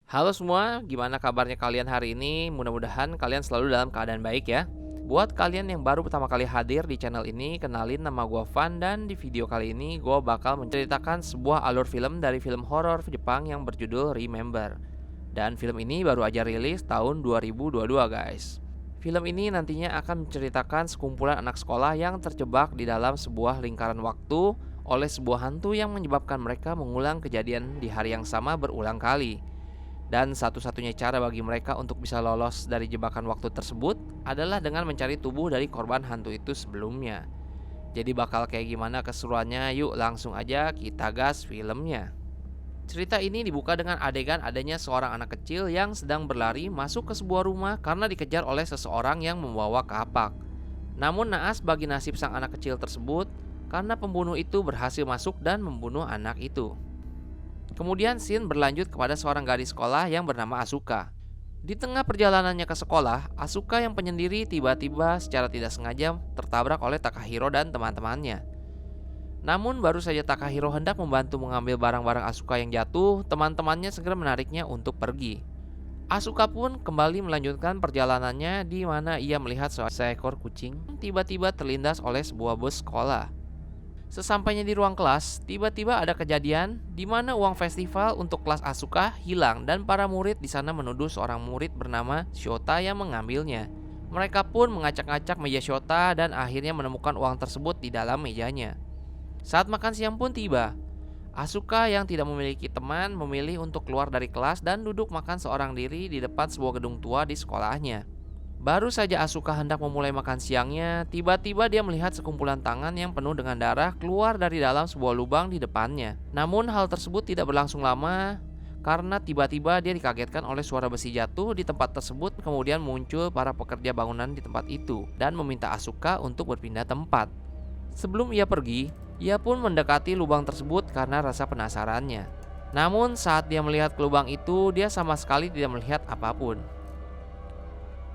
Halo semua, gimana kabarnya kalian hari ini? Mudah-mudahan kalian selalu dalam keadaan baik ya. Buat kalian yang baru pertama kali hadir di channel ini, kenalin nama gue Van dan di video kali ini gue bakal menceritakan sebuah alur film dari film horor Jepang yang berjudul Remember. Dan film ini baru aja rilis tahun 2022 guys. Film ini nantinya akan menceritakan sekumpulan anak sekolah yang terjebak di dalam sebuah lingkaran waktu oleh sebuah hantu yang menyebabkan mereka mengulang kejadian di hari yang sama berulang kali. Dan satu-satunya cara bagi mereka untuk bisa lolos dari jebakan waktu tersebut adalah dengan mencari tubuh dari korban hantu itu sebelumnya. Jadi bakal kayak gimana keseruannya? Yuk langsung aja kita gas filmnya. Cerita ini dibuka dengan adegan adanya seorang anak kecil yang sedang berlari masuk ke sebuah rumah karena dikejar oleh seseorang yang membawa kapak. Namun naas bagi nasib sang anak kecil tersebut karena pembunuh itu berhasil masuk dan membunuh anak itu. Kemudian scene berlanjut kepada seorang gadis sekolah yang bernama Asuka. Di tengah perjalanannya ke sekolah, Asuka yang penyendiri tiba-tiba secara tidak sengaja tertabrak oleh Takahiro dan teman-temannya. Namun baru saja Takahiro hendak membantu mengambil barang-barang Asuka yang jatuh, teman-temannya segera menariknya untuk pergi. Asuka pun kembali melanjutkan perjalanannya di mana ia melihat seekor kucing tiba-tiba terlindas oleh sebuah bus sekolah. Sesampainya di ruang kelas, tiba-tiba ada kejadian di mana uang festival untuk kelas Asuka hilang dan para murid di sana menuduh seorang murid bernama Shota yang mengambilnya. Mereka pun mengacak-acak meja Shota dan akhirnya menemukan uang tersebut di dalam mejanya. Saat makan siang pun tiba. Asuka yang tidak memiliki teman memilih untuk keluar dari kelas dan duduk makan seorang diri di depan sebuah gedung tua di sekolahnya. Baru saja Asuka hendak memulai makan siangnya, tiba-tiba dia melihat sekumpulan tangan yang penuh dengan darah keluar dari dalam sebuah lubang di depannya. Namun hal tersebut tidak berlangsung lama karena tiba-tiba dia dikagetkan oleh suara besi jatuh di tempat tersebut. Kemudian muncul para pekerja bangunan di tempat itu dan meminta Asuka untuk berpindah tempat. Sebelum ia pergi, ia pun mendekati lubang tersebut karena rasa penasarannya. Namun saat dia melihat ke lubang itu, dia sama sekali tidak melihat apapun.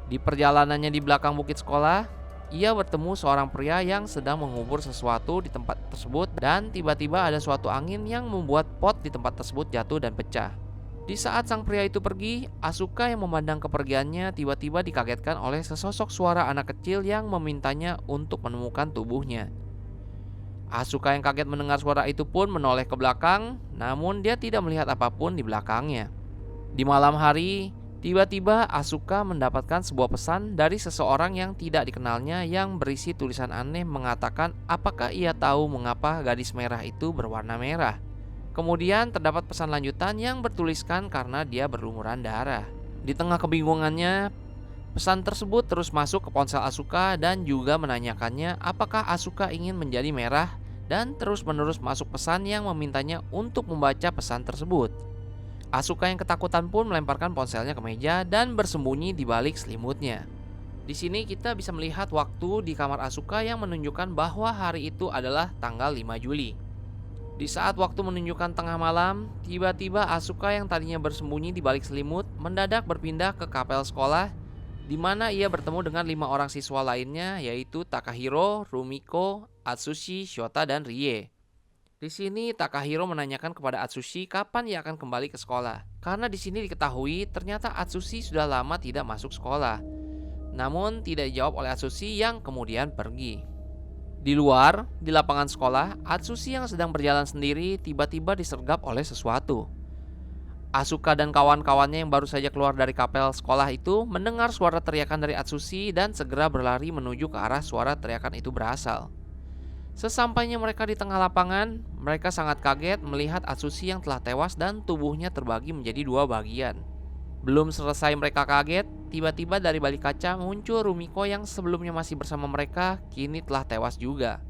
Di perjalanannya di belakang bukit sekolah, ia bertemu seorang pria yang sedang mengubur sesuatu di tempat tersebut dan tiba-tiba ada suatu angin yang membuat pot di tempat tersebut jatuh dan pecah. Di saat sang pria itu pergi, Asuka yang memandang kepergiannya tiba-tiba dikagetkan oleh sesosok suara anak kecil yang memintanya untuk menemukan tubuhnya. Asuka yang kaget mendengar suara itu pun menoleh ke belakang, namun dia tidak melihat apapun di belakangnya. Di malam hari, tiba-tiba Asuka mendapatkan sebuah pesan dari seseorang yang tidak dikenalnya yang berisi tulisan aneh mengatakan apakah ia tahu mengapa gadis merah itu berwarna merah. Kemudian terdapat pesan lanjutan yang bertuliskan karena dia berlumuran darah. Di tengah kebingungannya, pesan tersebut terus masuk ke ponsel Asuka dan juga menanyakannya apakah Asuka ingin menjadi merah dan terus-menerus masuk pesan yang memintanya untuk membaca pesan tersebut. Asuka yang ketakutan pun melemparkan ponselnya ke meja dan bersembunyi di balik selimutnya. Di sini kita bisa melihat waktu di kamar Asuka yang menunjukkan bahwa hari itu adalah tanggal 5 Juli. Di saat waktu menunjukkan tengah malam, tiba-tiba Asuka yang tadinya bersembunyi di balik selimut mendadak berpindah ke kapel sekolah di mana ia bertemu dengan 5 orang siswa lainnya yaitu Takahiro, Rumiko, Atsushi, Shota, dan Rie. Di sini Takahiro menanyakan kepada Atsushi kapan ia akan kembali ke sekolah. Karena di sini diketahui ternyata Atsushi sudah lama tidak masuk sekolah. Namun tidak dijawab oleh Atsushi yang kemudian pergi. Di luar, di lapangan sekolah, Atsushi yang sedang berjalan sendiri tiba-tiba disergap oleh sesuatu. Asuka dan kawan-kawannya yang baru saja keluar dari kapel sekolah itu mendengar suara teriakan dari Atsushi dan segera berlari menuju ke arah suara teriakan itu berasal. Sesampainya mereka di tengah lapangan, mereka sangat kaget melihat Atsushi yang telah tewas dan tubuhnya terbagi menjadi 2 bagian. Belum selesai mereka kaget, tiba-tiba dari balik kaca muncul Rumiko yang sebelumnya masih bersama mereka, kini telah tewas juga.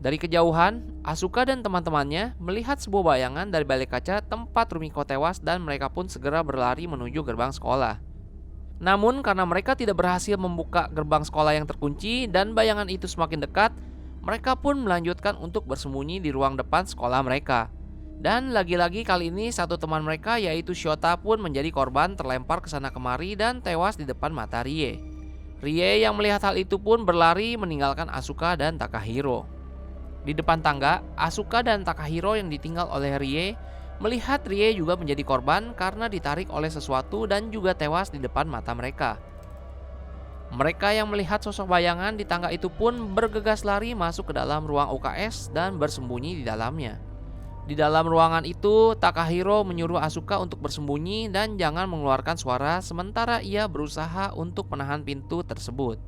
Dari kejauhan, Asuka dan teman-temannya melihat sebuah bayangan dari balik kaca tempat Rumiko tewas dan mereka pun segera berlari menuju gerbang sekolah. Namun karena mereka tidak berhasil membuka gerbang sekolah yang terkunci dan bayangan itu semakin dekat, mereka pun melanjutkan untuk bersembunyi di ruang depan sekolah mereka. Dan lagi-lagi kali ini satu teman mereka yaitu Shota pun menjadi korban terlempar ke sana kemari dan tewas di depan mata Rie. Rie yang melihat hal itu pun berlari meninggalkan Asuka dan Takahiro. Di depan tangga, Asuka dan Takahiro yang ditinggal oleh Rie Melihat Rie juga menjadi korban karena ditarik oleh sesuatu dan juga tewas di depan mata mereka. Mereka yang melihat sosok bayangan di tangga itu pun bergegas lari masuk ke dalam ruang UKS dan bersembunyi di dalamnya. Di dalam ruangan itu, Takahiro menyuruh Asuka untuk bersembunyi dan jangan mengeluarkan suara sementara ia berusaha untuk menahan pintu tersebut.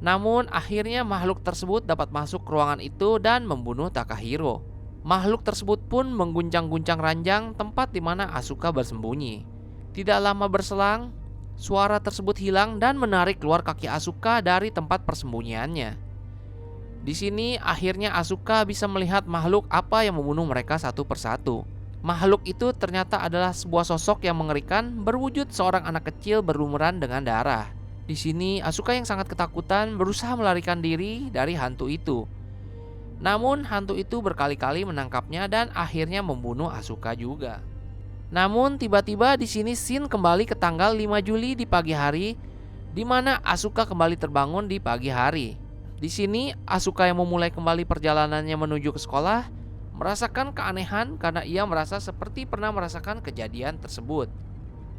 Namun akhirnya makhluk tersebut dapat masuk ke ruangan itu dan membunuh Takahiro. Makhluk tersebut pun mengguncang-guncang ranjang tempat di mana Asuka bersembunyi. Tidak lama berselang, suara tersebut hilang dan menarik keluar kaki Asuka dari tempat persembunyiannya. Di sini akhirnya Asuka bisa melihat makhluk apa yang membunuh mereka satu persatu. Makhluk itu ternyata adalah sebuah sosok yang mengerikan berwujud seorang anak kecil berlumuran dengan darah. Di sini Asuka yang sangat ketakutan berusaha melarikan diri dari hantu itu. Namun hantu itu berkali-kali menangkapnya dan akhirnya membunuh Asuka juga. Namun tiba-tiba di sini scene kembali ke tanggal 5 Juli di pagi hari, di mana Asuka kembali terbangun di pagi hari. Di sini Asuka yang memulai kembali perjalanannya menuju ke sekolah merasakan keanehan karena ia merasa seperti pernah merasakan kejadian tersebut.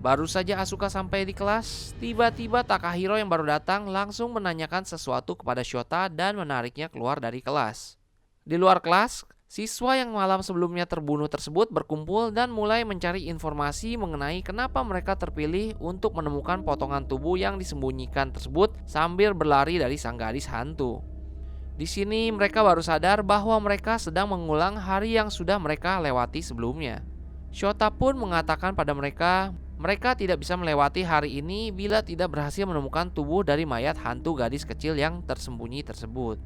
Baru saja Asuka sampai di kelas, tiba-tiba Takahiro yang baru datang langsung menanyakan sesuatu kepada Shota dan menariknya keluar dari kelas. Di luar kelas, siswa yang malam sebelumnya terbunuh tersebut berkumpul dan mulai mencari informasi mengenai kenapa mereka terpilih untuk menemukan potongan tubuh yang disembunyikan tersebut sambil berlari dari sang gadis hantu. Di sini mereka baru sadar bahwa mereka sedang mengulang hari yang sudah mereka lewati sebelumnya. Shota pun mengatakan pada mereka tidak bisa melewati hari ini bila tidak berhasil menemukan tubuh dari mayat hantu gadis kecil yang tersembunyi tersebut.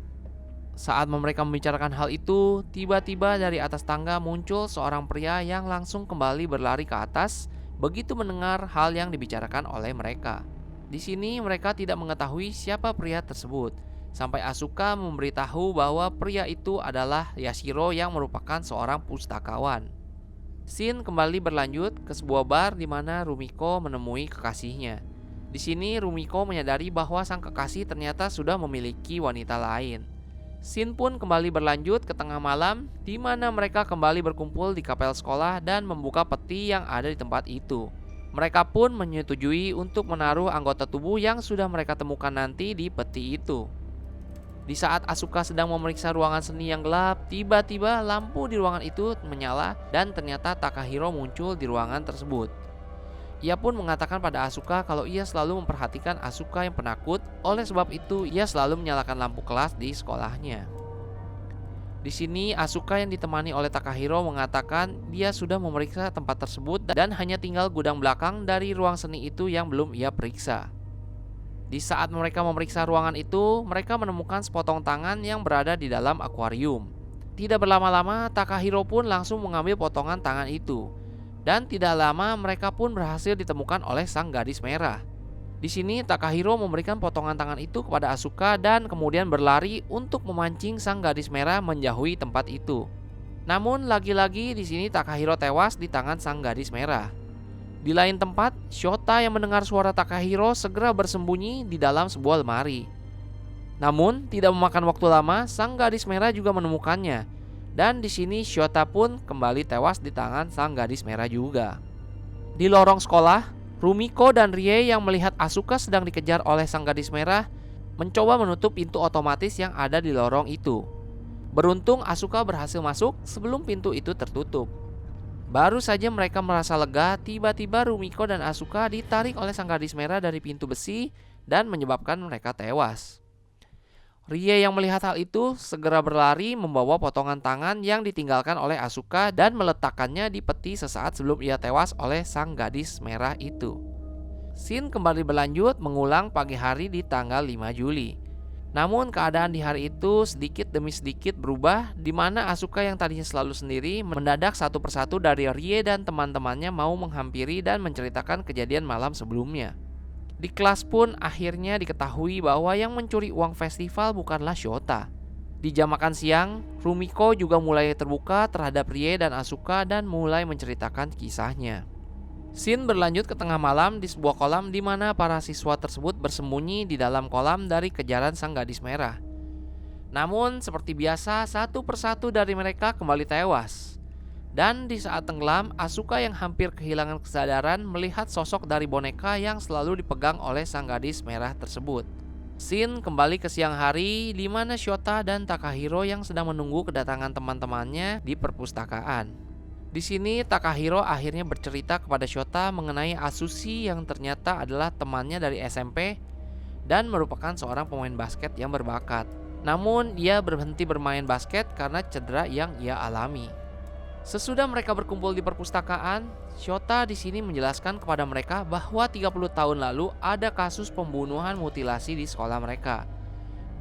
Saat mereka membicarakan hal itu, tiba-tiba dari atas tangga muncul seorang pria yang langsung kembali berlari ke atas begitu mendengar hal yang dibicarakan oleh mereka. Di sini mereka tidak mengetahui siapa pria tersebut, sampai Asuka memberitahu bahwa pria itu adalah Yashiro yang merupakan seorang pustakawan. Scene kembali berlanjut ke sebuah bar di mana Rumiko menemui kekasihnya. Di sini Rumiko menyadari bahwa sang kekasih ternyata sudah memiliki wanita lain. Scene pun kembali berlanjut ke tengah malam di mana mereka kembali berkumpul di kapel sekolah dan membuka peti yang ada di tempat itu. Mereka pun menyetujui untuk menaruh anggota tubuh yang sudah mereka temukan nanti di peti itu. Di saat Asuka sedang memeriksa ruangan seni yang gelap, tiba-tiba lampu di ruangan itu menyala dan ternyata Takahiro muncul di ruangan tersebut. Ia pun mengatakan pada Asuka kalau ia selalu memperhatikan Asuka yang penakut, oleh sebab itu ia selalu menyalakan lampu kelas di sekolahnya. Di sini Asuka yang ditemani oleh Takahiro mengatakan dia sudah memeriksa tempat tersebut dan hanya tinggal gudang belakang dari ruang seni itu yang belum ia periksa. Di saat mereka memeriksa ruangan itu, mereka menemukan sepotong tangan yang berada di dalam akuarium. Tidak berlama-lama, Takahiro pun langsung mengambil potongan tangan itu. Dan tidak lama mereka pun berhasil ditemukan oleh sang gadis merah. Di sini Takahiro memberikan potongan tangan itu kepada Asuka dan kemudian berlari untuk memancing sang gadis merah menjauhi tempat itu. Namun lagi-lagi di sini Takahiro tewas di tangan sang gadis merah. Di lain tempat, Shota yang mendengar suara Takahiro segera bersembunyi di dalam sebuah lemari. Namun tidak memakan waktu lama, sang gadis merah juga menemukannya. Dan di sini Shota pun kembali tewas di tangan sang gadis merah juga. Di lorong sekolah, Rumiko dan Rie yang melihat Asuka sedang dikejar oleh sang gadis merah mencoba menutup pintu otomatis yang ada di lorong itu. Beruntung Asuka berhasil masuk sebelum pintu itu tertutup. Baru saja mereka merasa lega, tiba-tiba Rumiko dan Asuka ditarik oleh sang gadis merah dari pintu besi dan menyebabkan mereka tewas. Rie yang melihat hal itu segera berlari membawa potongan tangan yang ditinggalkan oleh Asuka dan meletakkannya di peti sesaat sebelum ia tewas oleh sang gadis merah itu. Scene kembali berlanjut mengulang pagi hari di tanggal 5 Juli. Namun keadaan di hari itu sedikit demi sedikit berubah, di mana Asuka yang tadinya selalu sendiri mendadak satu persatu dari Rie dan teman-temannya mau menghampiri dan menceritakan kejadian malam sebelumnya. Di kelas pun akhirnya diketahui bahwa yang mencuri uang festival bukanlah Shota. Di jam makan siang, Rumiko juga mulai terbuka terhadap Rie dan Asuka dan mulai menceritakan kisahnya. Scene berlanjut ke tengah malam di sebuah kolam di mana para siswa tersebut bersembunyi di dalam kolam dari kejaran sang gadis merah. Namun seperti biasa, satu persatu dari mereka kembali tewas. Dan di saat tenggelam, Asuka yang hampir kehilangan kesadaran melihat sosok dari boneka yang selalu dipegang oleh sang gadis merah tersebut. Scene kembali ke siang hari di mana Shota dan Takahiro yang sedang menunggu kedatangan teman-temannya di perpustakaan. Di sini Takahiro akhirnya bercerita kepada Shota mengenai Atsushi yang ternyata adalah temannya dari SMP dan merupakan seorang pemain basket yang berbakat. Namun ia berhenti bermain basket karena cedera yang ia alami. Sesudah mereka berkumpul di perpustakaan, Shota di sini menjelaskan kepada mereka bahwa 30 tahun lalu ada kasus pembunuhan mutilasi di sekolah mereka.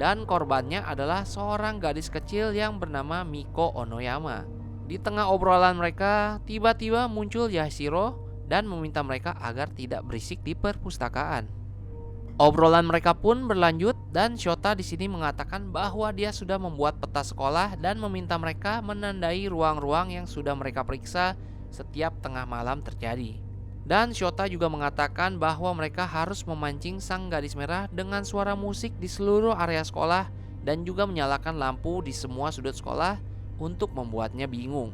Dan korbannya adalah seorang gadis kecil yang bernama Miko Onoyama. Di tengah obrolan mereka, tiba-tiba muncul Yashiro dan meminta mereka agar tidak berisik di perpustakaan. Obrolan mereka pun berlanjut dan Shota di sini mengatakan bahwa dia sudah membuat peta sekolah dan meminta mereka menandai ruang-ruang yang sudah mereka periksa setiap tengah malam terjadi. Dan Shota juga mengatakan bahwa mereka harus memancing sang gadis merah dengan suara musik di seluruh area sekolah dan juga menyalakan lampu di semua sudut sekolah untuk membuatnya bingung.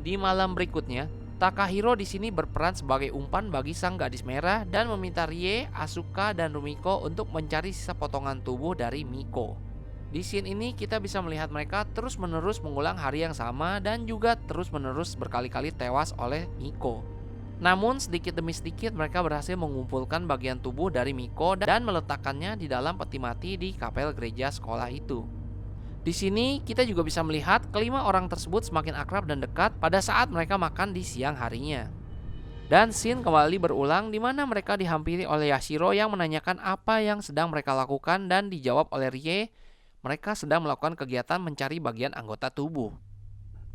Di malam berikutnya, Takahiro di sini berperan sebagai umpan bagi sang gadis merah dan meminta Rie, Asuka, dan Rumiko untuk mencari sisa potongan tubuh dari Miko. Di scene ini kita bisa melihat mereka terus-menerus mengulang hari yang sama dan juga terus-menerus berkali-kali tewas oleh Miko. Namun sedikit demi sedikit mereka berhasil mengumpulkan bagian tubuh dari Miko dan meletakkannya di dalam peti mati di kapel gereja sekolah itu. Di sini kita juga bisa melihat kelima orang tersebut semakin akrab dan dekat pada saat mereka makan di siang harinya. Dan scene kembali berulang di mana mereka dihampiri oleh Yashiro yang menanyakan apa yang sedang mereka lakukan dan dijawab oleh Rie, mereka sedang melakukan kegiatan mencari bagian anggota tubuh.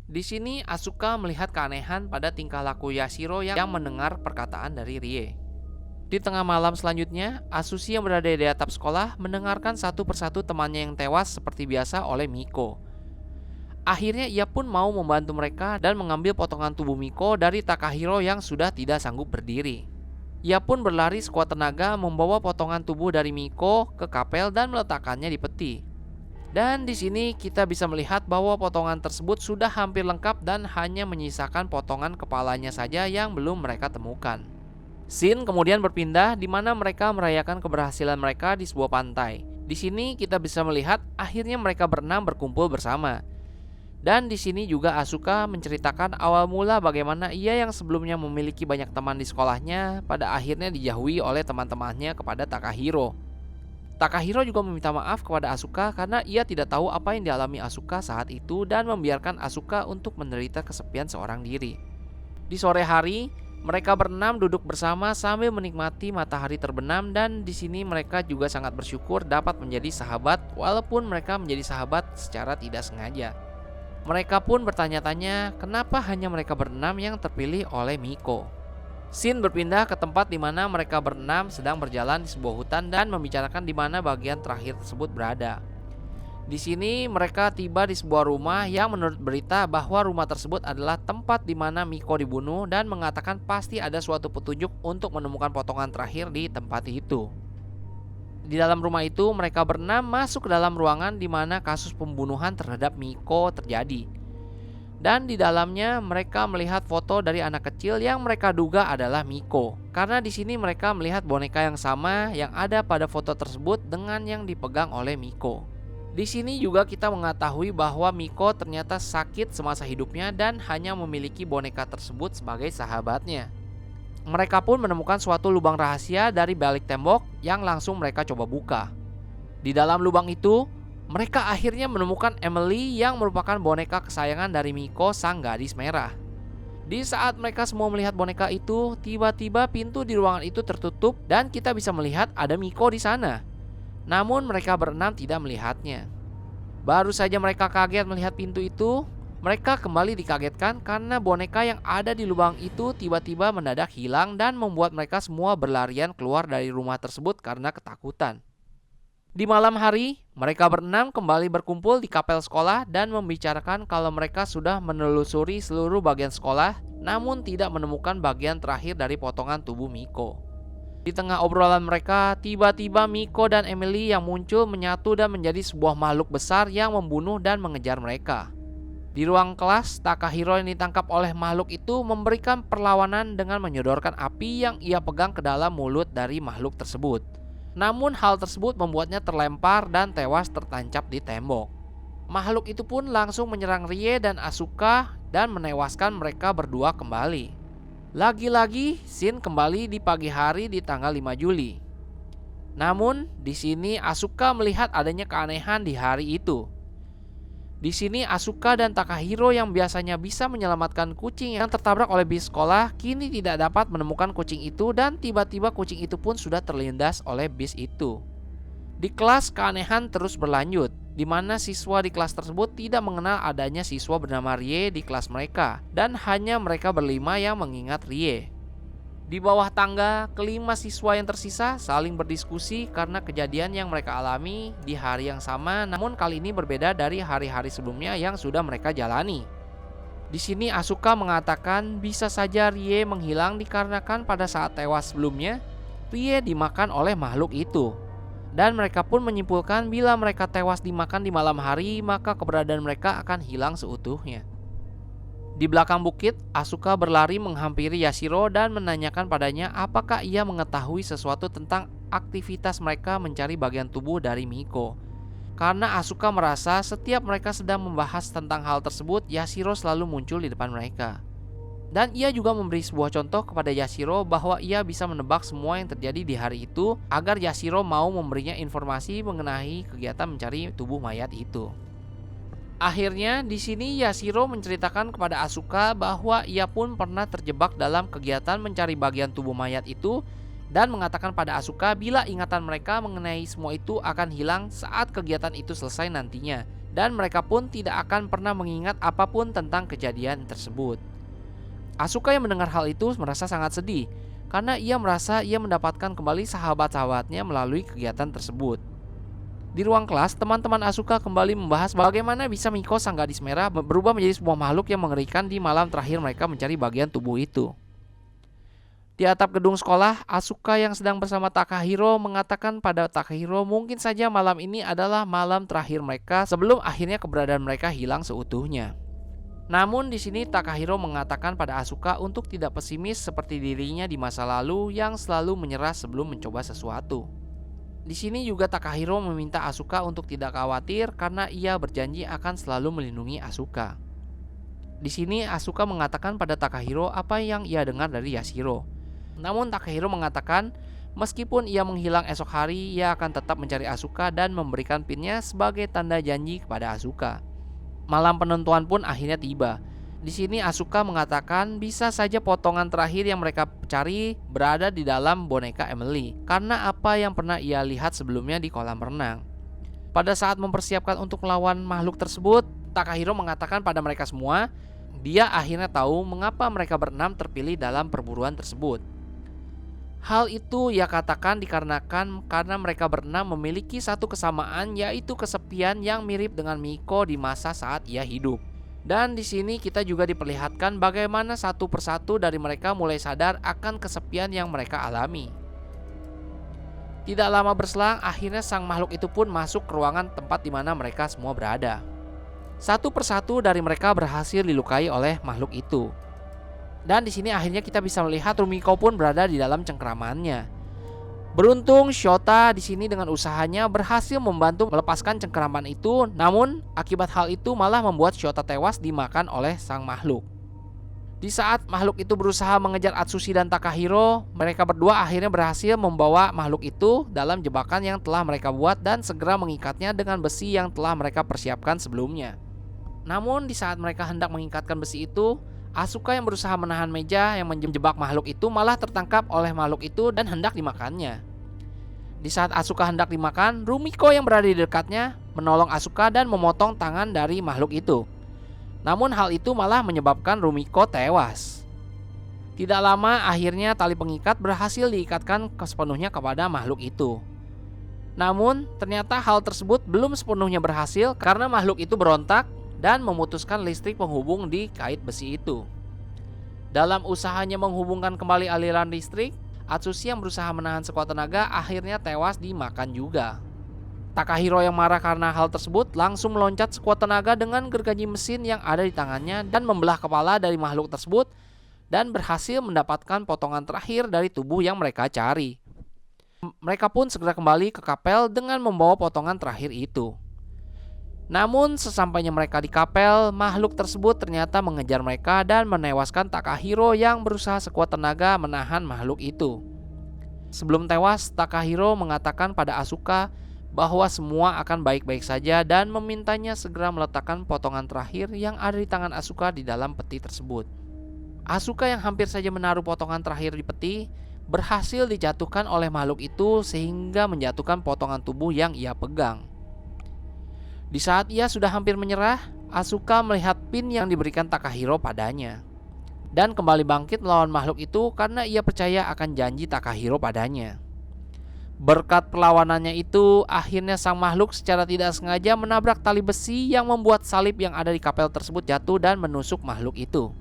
Di sini Asuka melihat keanehan pada tingkah laku Yashiro yang mendengar perkataan dari Rie. Di tengah malam selanjutnya, Atsushi yang berada di atap sekolah mendengarkan satu persatu temannya yang tewas seperti biasa oleh Miko. Akhirnya ia pun mau membantu mereka dan mengambil potongan tubuh Miko dari Takahiro yang sudah tidak sanggup berdiri. Ia pun berlari sekuat tenaga membawa potongan tubuh dari Miko ke kapel dan meletakkannya di peti. Dan di sini kita bisa melihat bahwa potongan tersebut sudah hampir lengkap dan hanya menyisakan potongan kepalanya saja yang belum mereka temukan. Scene kemudian berpindah di mana mereka merayakan keberhasilan mereka di sebuah pantai. Di sini kita bisa melihat akhirnya mereka berenam berkumpul bersama. Dan di sini juga Asuka menceritakan awal mula bagaimana ia yang sebelumnya memiliki banyak teman di sekolahnya pada akhirnya dijauhi oleh teman-temannya kepada Takahiro. Takahiro juga meminta maaf kepada Asuka karena ia tidak tahu apa yang dialami Asuka saat itu dan membiarkan Asuka untuk menderita kesepian seorang diri. Di sore hari, mereka berenam duduk bersama sambil menikmati matahari terbenam dan di sini mereka juga sangat bersyukur dapat menjadi sahabat walaupun mereka menjadi sahabat secara tidak sengaja. Mereka pun bertanya-tanya kenapa hanya mereka berenam yang terpilih oleh Miko. Scene berpindah ke tempat di mana mereka berenam sedang berjalan di sebuah hutan dan membicarakan di mana bagian terakhir tersebut berada. Di sini mereka tiba di sebuah rumah yang menurut berita bahwa rumah tersebut adalah tempat di mana Miko dibunuh dan mengatakan pasti ada suatu petunjuk untuk menemukan potongan terakhir di tempat itu. Di dalam rumah itu mereka berenam masuk ke dalam ruangan di mana kasus pembunuhan terhadap Miko terjadi. Dan di dalamnya mereka melihat foto dari anak kecil yang mereka duga adalah Miko. Karena di sini mereka melihat boneka yang sama yang ada pada foto tersebut dengan yang dipegang oleh Miko. Di sini juga kita mengetahui bahwa Miko ternyata sakit semasa hidupnya dan hanya memiliki boneka tersebut sebagai sahabatnya. Mereka pun menemukan suatu lubang rahasia dari balik tembok yang langsung mereka coba buka. Di dalam lubang itu, mereka akhirnya menemukan Emily yang merupakan boneka kesayangan dari Miko sang gadis merah. Di saat mereka semua melihat boneka itu, tiba-tiba pintu di ruangan itu tertutup dan kita bisa melihat ada Miko di sana. Namun mereka berenam tidak melihatnya. Baru saja mereka kaget melihat pintu itu, mereka kembali dikagetkan karena boneka yang ada di lubang itu tiba-tiba mendadak hilang dan membuat mereka semua berlarian keluar dari rumah tersebut karena ketakutan. Di malam hari, mereka berenam kembali berkumpul di kapel sekolah dan membicarakan kalau mereka sudah menelusuri seluruh bagian sekolah, namun tidak menemukan bagian terakhir dari potongan tubuh Miko. Di tengah obrolan mereka, tiba-tiba Miko dan Emily yang muncul menyatu dan menjadi sebuah makhluk besar yang membunuh dan mengejar mereka. Di ruang kelas, Takahiro yang ditangkap oleh makhluk itu memberikan perlawanan dengan menyodorkan api yang ia pegang ke dalam mulut dari makhluk tersebut. Namun hal tersebut membuatnya terlempar dan tewas tertancap di tembok. Makhluk itu pun langsung menyerang Rie dan Asuka dan menewaskan mereka berdua kembali. Lagi-lagi, scene kembali di pagi hari di tanggal 5 Juli. Namun, di sini Asuka melihat adanya keanehan di hari itu. Di sini Asuka dan Takahiro yang biasanya bisa menyelamatkan kucing yang tertabrak oleh bis sekolah kini tidak dapat menemukan kucing itu dan tiba-tiba kucing itu pun sudah terlindas oleh bis itu. Di kelas keanehan terus berlanjut, di mana siswa di kelas tersebut tidak mengenal adanya siswa bernama Rie di kelas mereka dan hanya mereka berlima yang mengingat Rie. Di bawah tangga, kelima siswa yang tersisa saling berdiskusi karena kejadian yang mereka alami di hari yang sama, namun kali ini berbeda dari hari-hari sebelumnya yang sudah mereka jalani. Di sini Asuka mengatakan bisa saja Rie menghilang dikarenakan pada saat tewas sebelumnya, Rie dimakan oleh makhluk itu. Dan mereka pun menyimpulkan bila mereka tewas dimakan di malam hari, maka keberadaan mereka akan hilang seutuhnya. Di belakang bukit, Asuka berlari menghampiri Yashiro dan menanyakan padanya apakah ia mengetahui sesuatu tentang aktivitas mereka mencari bagian tubuh dari Miko. Karena Asuka merasa setiap mereka sedang membahas tentang hal tersebut, Yashiro selalu muncul di depan mereka. Dan ia juga memberi sebuah contoh kepada Yashiro bahwa ia bisa menebak semua yang terjadi di hari itu agar Yashiro mau memberinya informasi mengenai kegiatan mencari tubuh mayat itu. Akhirnya di sini Yashiro menceritakan kepada Asuka bahwa ia pun pernah terjebak dalam kegiatan mencari bagian tubuh mayat itu dan mengatakan pada Asuka bila ingatan mereka mengenai semua itu akan hilang saat kegiatan itu selesai nantinya dan mereka pun tidak akan pernah mengingat apapun tentang kejadian tersebut. Asuka yang mendengar hal itu merasa sangat sedih karena ia merasa ia mendapatkan kembali sahabat-sahabatnya melalui kegiatan tersebut. Di ruang kelas, teman-teman Asuka kembali membahas bagaimana bisa Miko sang gadis merah berubah menjadi sebuah makhluk yang mengerikan di malam terakhir mereka mencari bagian tubuh itu. Di atap gedung sekolah, Asuka yang sedang bersama Takahiro mengatakan pada Takahiro mungkin saja malam ini adalah malam terakhir mereka sebelum akhirnya keberadaan mereka hilang seutuhnya. Namun di sini Takahiro mengatakan pada Asuka untuk tidak pesimis seperti dirinya di masa lalu yang selalu menyerah sebelum mencoba sesuatu. Di sini juga Takahiro meminta Asuka untuk tidak khawatir karena ia berjanji akan selalu melindungi Asuka. Di sini Asuka mengatakan pada Takahiro apa yang ia dengar dari Yashiro. Namun Takahiro mengatakan meskipun ia menghilang esok hari, ia akan tetap mencari Asuka dan memberikan pinnya sebagai tanda janji kepada Asuka. Malam penentuan pun akhirnya tiba. Di sini Asuka mengatakan bisa saja potongan terakhir yang mereka cari berada di dalam boneka Emily karena apa yang pernah ia lihat sebelumnya di kolam renang. Pada saat mempersiapkan untuk melawan makhluk tersebut, Takahiro mengatakan pada mereka semua, dia akhirnya tahu mengapa mereka berenam terpilih dalam perburuan tersebut. Hal itu ia katakan dikarenakan karena mereka berenam memiliki satu kesamaan, yaitu kesepian yang mirip dengan Miko di masa saat ia hidup. Dan di sini kita juga diperlihatkan bagaimana satu persatu dari mereka mulai sadar akan kesepian yang mereka alami. Tidak lama berselang, akhirnya sang makhluk itu pun masuk ke ruangan tempat di mana mereka semua berada. Satu persatu dari mereka berhasil dilukai oleh makhluk itu. Dan di sini akhirnya kita bisa melihat Rumiko pun berada di dalam cengkeramannya. Beruntung Shota di sini dengan usahanya berhasil membantu melepaskan cengkeraman itu, namun akibat hal itu malah membuat Shota tewas dimakan oleh sang makhluk. Di saat makhluk itu berusaha mengejar Atsushi dan Takahiro, mereka berdua akhirnya berhasil membawa makhluk itu dalam jebakan yang telah mereka buat dan segera mengikatnya dengan besi yang telah mereka persiapkan sebelumnya. Namun di saat mereka hendak mengikatkan besi itu, Asuka yang berusaha menahan meja yang menjebak makhluk itu malah tertangkap oleh makhluk itu dan hendak dimakannya. Di saat Asuka hendak dimakan, Rumiko yang berada di dekatnya menolong Asuka dan memotong tangan dari makhluk itu. Namun hal itu malah menyebabkan Rumiko tewas. Tidak lama akhirnya tali pengikat berhasil diikatkan sepenuhnya kepada makhluk itu. Namun ternyata hal tersebut belum sepenuhnya berhasil karena makhluk itu berontak dan memutuskan listrik penghubung di kait besi itu. Dalam usahanya menghubungkan kembali aliran listrik, Atsushi yang berusaha menahan sekuat tenaga akhirnya tewas dimakan juga. Takahiro yang marah karena hal tersebut langsung meloncat sekuat tenaga dengan gergaji mesin yang ada di tangannya dan membelah kepala dari makhluk tersebut dan berhasil mendapatkan potongan terakhir dari tubuh yang mereka cari. Mereka pun segera kembali ke kapel dengan membawa potongan terakhir itu. Namun sesampainya mereka di kapel, makhluk tersebut ternyata mengejar mereka dan menewaskan Takahiro yang berusaha sekuat tenaga menahan makhluk itu. Sebelum tewas, Takahiro mengatakan pada Asuka bahwa semua akan baik-baik saja dan memintanya segera meletakkan potongan terakhir yang ada di tangan Asuka di dalam peti tersebut. Asuka yang hampir saja menaruh potongan terakhir di peti berhasil dijatuhkan oleh makhluk itu sehingga menjatuhkan potongan tubuh yang ia pegang. Di saat ia sudah hampir menyerah, Asuka melihat pin yang diberikan Takahiro padanya dan kembali bangkit melawan makhluk itu karena ia percaya akan janji Takahiro padanya. Berkat perlawanannya itu, akhirnya sang makhluk secara tidak sengaja menabrak tali besi yang membuat salib yang ada di kapel tersebut jatuh dan menusuk makhluk itu.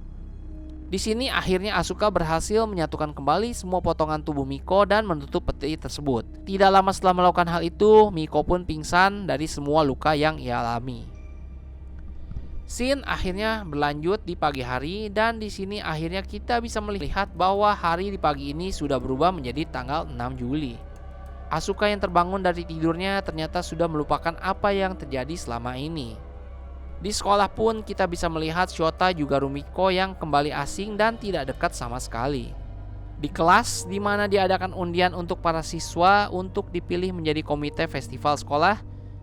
Di sini akhirnya Asuka berhasil menyatukan kembali semua potongan tubuh Miko dan menutup peti tersebut. Tidak lama setelah melakukan hal itu, Miko pun pingsan dari semua luka yang ia alami. Scene akhirnya berlanjut di pagi hari dan di sini akhirnya kita bisa melihat bahwa hari di pagi ini sudah berubah menjadi tanggal 6 Juli. Asuka yang terbangun dari tidurnya ternyata sudah melupakan apa yang terjadi selama ini. Di sekolah pun kita bisa melihat Shota juga Rumiko yang kembali asing dan tidak dekat sama sekali. Di kelas di mana diadakan undian untuk para siswa untuk dipilih menjadi komite festival sekolah,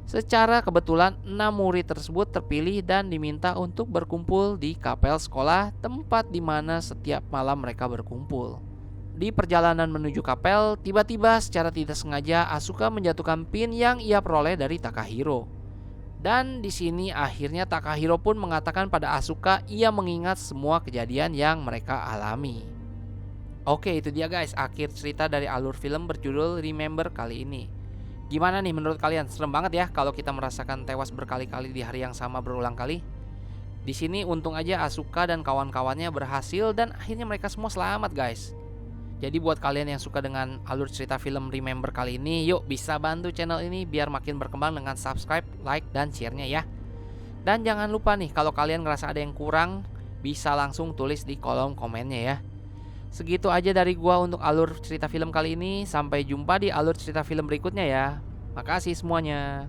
secara kebetulan 6 murid tersebut terpilih dan diminta untuk berkumpul di kapel sekolah, tempat di mana setiap malam mereka berkumpul. Di perjalanan menuju kapel, tiba-tiba secara tidak sengaja Asuka menjatuhkan pin yang ia peroleh dari Takahiro. Dan di sini akhirnya Takahiro pun mengatakan pada Asuka ia mengingat semua kejadian yang mereka alami. Oke, itu dia guys, akhir cerita dari alur film berjudul Remember kali ini. Gimana nih menurut kalian? Serem banget ya kalau kita merasakan tewas berkali-kali di hari yang sama berulang kali. Di sini untung aja Asuka dan kawan-kawannya berhasil dan akhirnya mereka semua selamat guys. Jadi buat kalian yang suka dengan alur cerita film Remember kali ini, yuk bisa bantu channel ini biar makin berkembang dengan subscribe, like, dan share-nya ya. Dan jangan lupa nih, kalau kalian ngerasa ada yang kurang, bisa langsung tulis di kolom komennya ya. Segitu aja dari gua untuk alur cerita film kali ini. Sampai jumpa di alur cerita film berikutnya ya. Makasih semuanya.